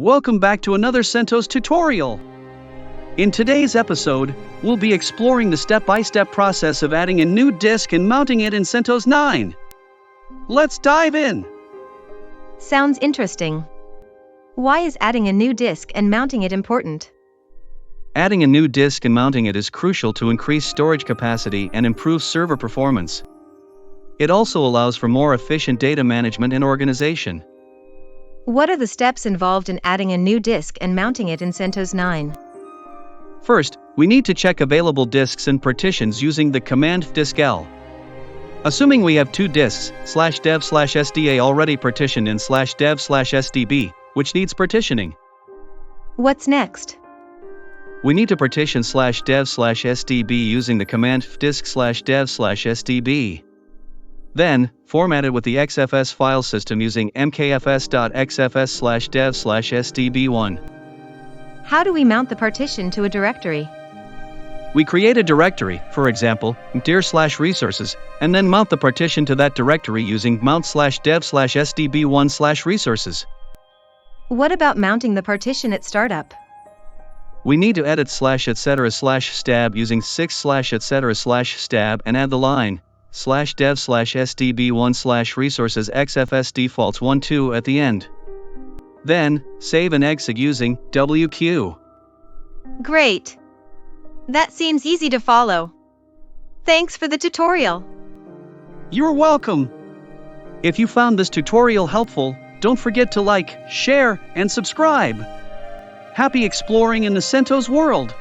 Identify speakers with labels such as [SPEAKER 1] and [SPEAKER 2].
[SPEAKER 1] Welcome back to another CentOS tutorial. In today's episode, we'll be exploring the step-by-step process of adding a new disk and mounting it in CentOS 9. Let's dive in.
[SPEAKER 2] Sounds interesting. Why is adding a new disk and mounting it important?
[SPEAKER 1] Adding a new disk and mounting it is crucial to increase storage capacity and improve server performance. It also allows for more efficient data management and organization.
[SPEAKER 2] What are the steps involved in adding a new disk and mounting it in CentOS 9?
[SPEAKER 1] First, we need to check available disks and partitions using the command fdisk. Assuming we have two disks, /dev/sda already partitioned in /dev/sdb, which needs partitioning.
[SPEAKER 2] What's next?
[SPEAKER 1] We need to partition /dev/sdb using the command fdisk/dev/sdb. Then, format it with the XFS file system using mkfs.xfs/dev/sdb1.
[SPEAKER 2] How do we mount the partition to a directory?
[SPEAKER 1] We create a directory, for example, mkdir/resources, and then mount the partition to that directory using mount/dev/sdb1/resources.
[SPEAKER 2] What about mounting the partition at startup?
[SPEAKER 1] We need to edit /etc/stab using 6/etc/stab and add the line /dev/sdb1/resources xfs defaults 1.2 at the end. Then, save and exit using wq.
[SPEAKER 2] Great! That seems easy to follow. Thanks for the tutorial.
[SPEAKER 1] You're welcome. If you found this tutorial helpful, don't forget to like, share, and subscribe. Happy exploring in the CentOS world!